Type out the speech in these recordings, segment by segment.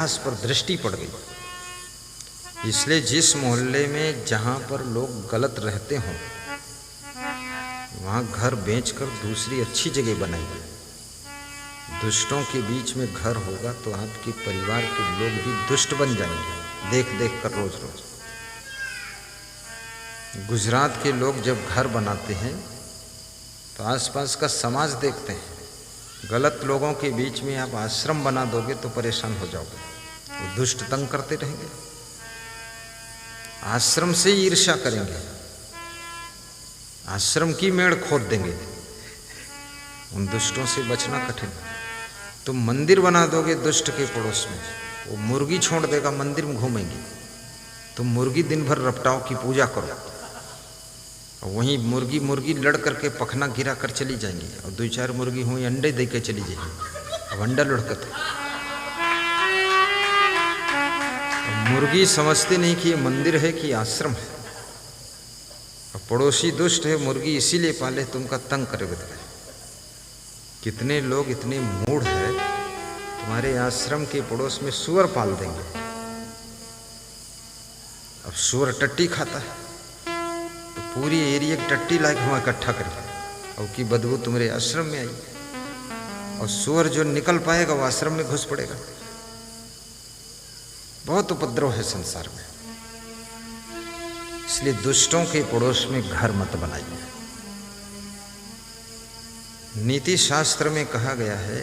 पर दृष्टि पड़ गई। इसलिए जिस मोहल्ले में जहाँ पर लोग गलत रहते हों वहाँ घर बेचकर दूसरी अच्छी जगह बनाइए। दुष्टों के बीच में घर होगा तो आपके परिवार के लोग भी दुष्ट बन जाएंगे, देख देख कर रोज रोज। गुजरात के लोग जब घर बनाते हैं तो आसपास का समाज देखते हैं। गलत लोगों के बीच में आप आश्रम बना दोगे तो परेशान हो जाओगे, वो दुष्ट तंग करते रहेंगे, आश्रम से ईर्ष्या करेंगे, आश्रम की मेड़ खोद देंगे। उन दुष्टों से बचना कठिन। तुम मंदिर बना दोगे दुष्ट के पड़ोस में, वो मुर्गी छोड़ देगा, मंदिर में घूमेंगी। तुम मुर्गी दिन भर रपटाओं की पूजा करो और वहीं मुर्गी लड़ करके पखना गिरा कर चली जाएंगी और 2-4 मुर्गी हुई अंडे दे के चली जाएंगी। अब अंडा लुढ़कत है। मुर्गी समझते नहीं कि ये मंदिर है कि आश्रम है। और पड़ोसी दुष्ट है, मुर्गी इसीलिए पाले तुमका तंग करे बदले। कितने लोग इतने मूढ़ है, तुम्हारे आश्रम के पड़ोस में सुअर पाल देंगे। अब सुअर टट्टी खाता है तो पूरी एरिया टट्टी लायक वहाँ इकट्ठा करके और की बदबू तुम्हारे आश्रम में आई, और सुअर जो निकल पाएगा वो आश्रम में घुस पड़ेगा। बहुत उपद्रव है संसार में। इसलिए दुष्टों के पड़ोस में घर मत बनाइए। नीति शास्त्र में कहा गया है,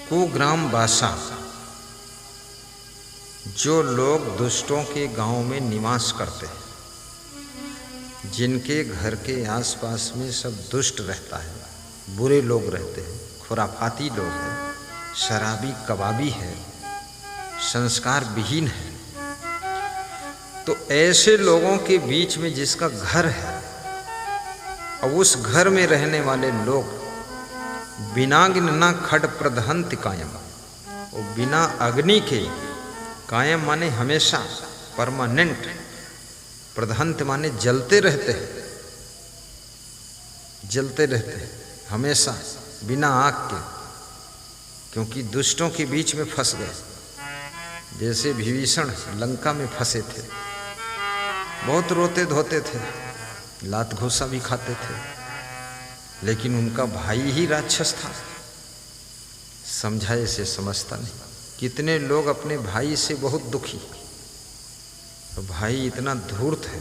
कुग्राम वासा, जो लोग दुष्टों के गांव में निवास करते हैं, जिनके घर के आसपास में सब दुष्ट रहता है, बुरे लोग रहते हैं, खुराफाती लोग हैं, शराबी कबाबी है, संस्कार विहीन है, तो ऐसे लोगों के बीच में जिसका घर है और उस घर में रहने वाले लोग बिनाग्नि न खड प्रदहंत कायम, वो बिना अग्नि के, कायम माने हमेशा, परमानेंट, प्रदहंत माने जलते रहते हैं, जलते रहते हैं हमेशा बिना आग के, क्योंकि दुष्टों के बीच में फंस गए। जैसे विभीषण लंका में फंसे थे, बहुत रोते धोते थे, लात घूसा भी खाते थे, लेकिन उनका भाई ही राक्षस था, समझाए से समझता नहीं। कितने लोग अपने भाई से बहुत दुखी, तो भाई इतना धूर्त है,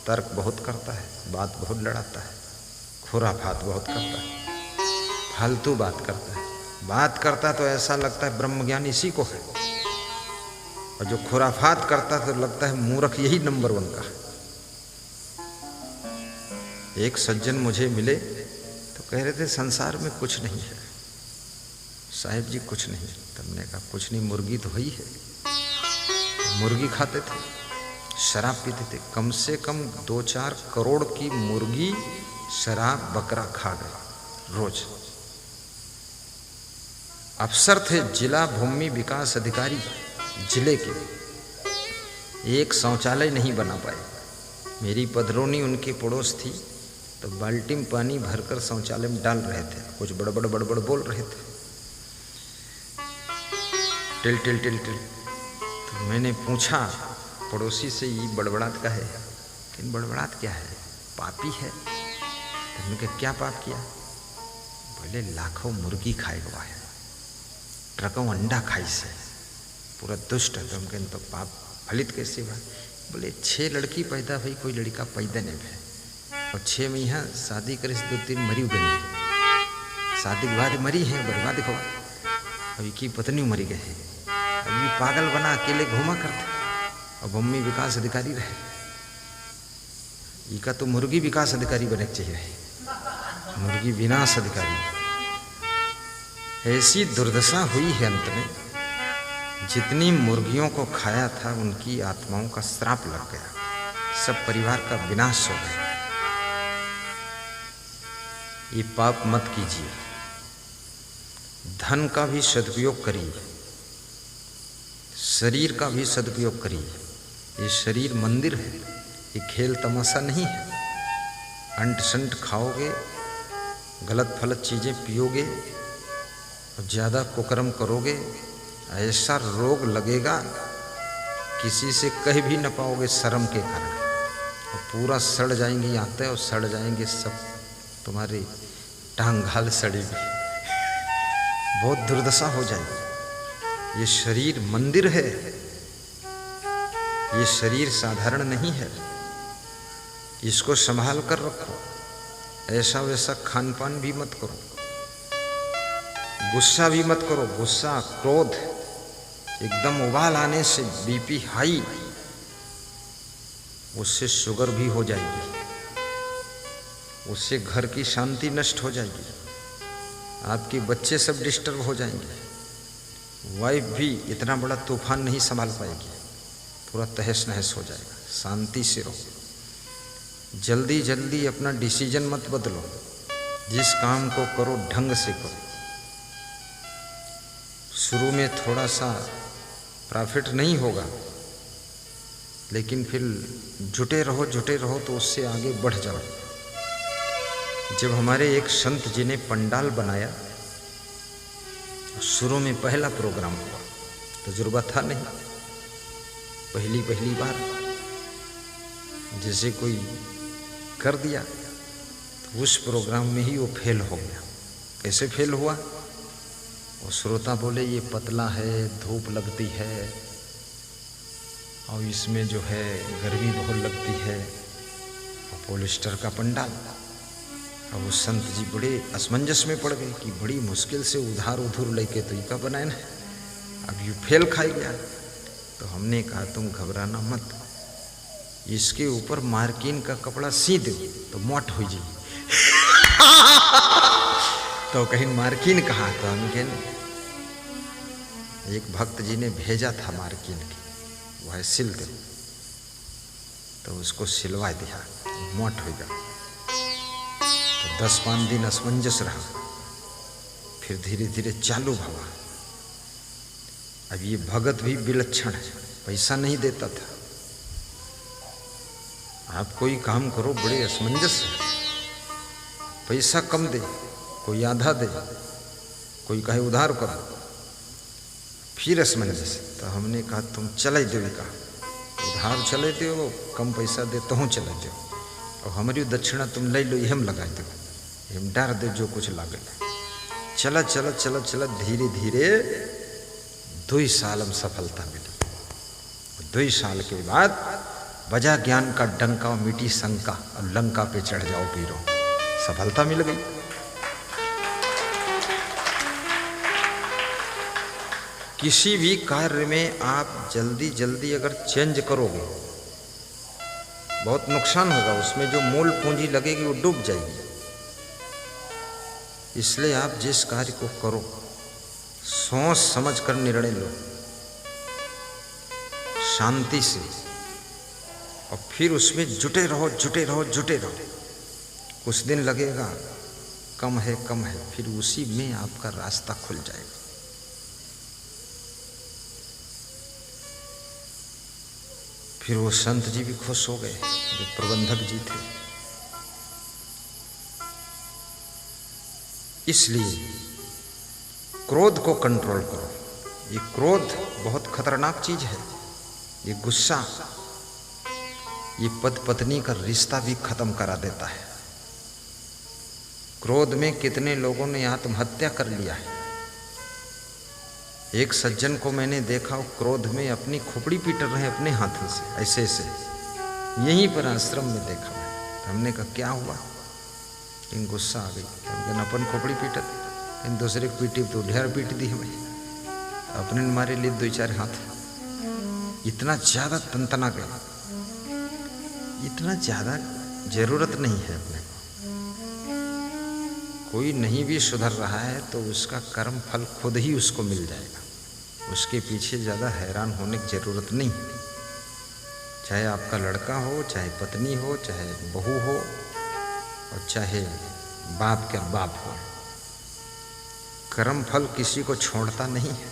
तर्क बहुत करता है, बात बहुत लड़ाता है, खुराफात बहुत करता है, फालतू बात करता है। बात करता तो ऐसा लगता है ब्रह्मज्ञान इसी को है, और जो खुराफात करता तो लगता है मूर्ख यही नंबर 1 का। एक सज्जन मुझे मिले तो कह रहे थे संसार में कुछ नहीं है साहिब जी, कुछ नहीं। तब मैंने कहा कुछ नहीं, मुर्गी तो वही है। मुर्गी खाते थे, शराब पीते थे, कम से कम 2-4 करोड़ की मुर्गी, शराब, बकरा खा गए रोज। अफसर थे जिला भूमि विकास अधिकारी जिले के, एक शौचालय नहीं बना पाए। मेरी पधरोनी उनके पड़ोस थी, तो बाल्टी में पानी भरकर शौचालय में डाल रहे थे, कुछ बड़बड़ बोल रहे थे, टिल टिल टिल टिल। तो मैंने पूछा पड़ोसी से, ये बड़बड़ात का है? लेकिन बड़बड़ात क्या है? पापी है। तो मैंने कहा क्या पाप किया? बोले लाखों मुर्गी खाए हुआ है, ट्रकों अंडा खाई से, पूरा दुष्ट है। तो हम कहें तो पाप फलित कैसे हुआ? बोले 6 लड़की पैदा हुई, कोई लड़का पैदा नहीं है, और 6 में यहाँ शादी करे 2-3 मरी गई, शादी के बाद मरी है, बर्बाद देखो। अभी की पत्नी मरी गए हैं, अभी पागल बना अकेले घूमा करते, और भूमि विकास अधिकारी रहे। इका तो मुर्गी विकास अधिकारी बने चाहिए, मुर्गी विनाश अधिकारी। ऐसी दुर्दशा हुई है अंत में, जितनी मुर्गियों को खाया था उनकी आत्माओं का श्राप लग गया, सब परिवार का विनाश हो गया। ये पाप मत कीजिए। धन का भी सदुपयोग करिए, शरीर का भी सदुपयोग करिए। ये शरीर मंदिर है, ये खेल तमाशा नहीं है। अंट संट खाओगे, गलत फलत चीज़ें पियोगे और ज़्यादा कुकर्म करोगे ऐसा रोग लगेगा किसी से कह भी न पाओगे शर्म के कारण, और पूरा सड़ जाएंगी आते और सड़ जाएंगे सब, तुम्हारी टांग घाल सड़ेगी, बहुत दुर्दशा हो जाएगी। ये शरीर मंदिर है, ये शरीर साधारण नहीं है, इसको संभाल कर रखो। ऐसा वैसा खान पान भी मत करो, गुस्सा भी मत करो। गुस्सा क्रोध एकदम उबाल आने से बीपी हाई, उससे शुगर भी हो जाएगी, उससे घर की शांति नष्ट हो जाएगी, आपके बच्चे सब डिस्टर्ब हो जाएंगे, वाइफ भी इतना बड़ा तूफान नहीं संभाल पाएगी, पूरा तहस नहस हो जाएगा। शांति से रहो, जल्दी जल्दी अपना डिसीजन मत बदलो, जिस काम को करो ढंग से करो। शुरू में थोड़ा सा प्रॉफिट नहीं होगा, लेकिन फिर जुटे रहो तो उससे आगे बढ़ जाओ। जब हमारे एक संत जी ने पंडाल बनाया, शुरू में पहला प्रोग्राम हुआ, तजुर्बा था नहीं, पहली बार जैसे कोई कर दिया, तो उस प्रोग्राम में ही वो फेल हो गया। कैसे फेल हुआ? और श्रोता बोले ये पतला है, धूप लगती है, और इसमें जो है गर्मी बहुत लगती है, और पॉलिस्टर का पंडाल। अब वो संत जी बड़े असमंजस में पड़ गए कि बड़ी मुश्किल से उधार लेके तो इका बनाए ना, अब यू फेल खाई गया। तो हमने कहा तुम घबराना मत, इसके ऊपर मार्किन का कपड़ा सी दो तो मोट हो जाएगी। तो कहीं मार्किन कहा, तो हम कहें एक भक्त जी ने भेजा था मार्किन की, वह सिल दो, तो उसको सिलवा दिया, मोट हो गया। तो 10-5 दिन असमंजस रहा, फिर धीरे धीरे चालू हुआ। अब ये भगत भी विलक्षण है, पैसा नहीं देता था। आप कोई काम करो बड़े असमंजस है, पैसा कम दे, कोई आधा दे, कोई कहे उधार करो, फिर असमंजस। तो हमने कहा तुम चले दो, का उधार चले दो, कम पैसा दे तो हूँ चले दो, और हमारी दक्षिणा तुम ले लो, हम लगा दो, हम डर दे जो कुछ लागे। चला चला चला चला धीरे धीरे 2 साल में सफलता मिली। 2 साल के बाद बजा ज्ञान का डंका, मिटी शंका, और लंका पे चढ़ जाओ पीरो, सफलता मिल गई। किसी भी कार्य में आप जल्दी जल्दी अगर चेंज करोगे, बहुत नुकसान होगा, उसमें जो मूल पूंजी लगेगी वो डूब जाएगी। इसलिए आप जिस कार्य को करो सोच समझ कर निर्णय लो, शांति से, और फिर उसमें जुटे रहो। कुछ दिन लगेगा, कम है, फिर उसी में आपका रास्ता खुल जाएगा। फिर वो संत जी भी खुश हो गए, जो प्रबंधक जी थे। इसलिए क्रोध को कंट्रोल करो। ये क्रोध बहुत खतरनाक चीज है। ये गुस्सा, ये पति पत्नी का रिश्ता भी खत्म करा देता है। क्रोध में कितने लोगों ने आत्महत्या कर लिया है। एक सज्जन को मैंने देखा, वो क्रोध में अपनी खोपड़ी पीट रहे अपने हाथों से, ऐसे ऐसे, यहीं पर आश्रम में देखा मैं। हमने कहा क्या हुआ? इन गुस्सा आ गई, अपन खोपड़ी पीटत, इन दूसरे को पीटी तो ढेर पीट दी हमें, अपने मारे लिए 2-4 हाथ। इतना ज़्यादा तनतना गया, इतना ज़्यादा जरूरत नहीं है अपने को। कोई नहीं भी सुधर रहा है तो उसका कर्म फल खुद ही उसको मिल जाएगा, उसके पीछे ज़्यादा हैरान होने की ज़रूरत नहीं। चाहे आपका लड़का हो, चाहे पत्नी हो, चाहे बहू हो, और चाहे बाप का बाप हो, कर्म फल किसी को छोड़ता नहीं है।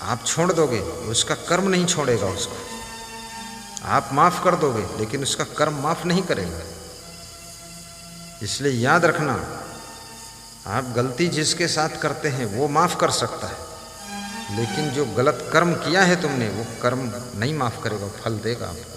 आप छोड़ दोगे, उसका कर्म नहीं छोड़ेगा उसको। आप माफ कर दोगे, लेकिन उसका कर्म माफ नहीं करेगा। इसलिए याद रखना, आप गलती जिसके साथ करते हैं वो माफ़ कर सकता है, लेकिन जो गलत कर्म किया है तुमने वो कर्म नहीं माफ़ करेगा, फल देगा आपको।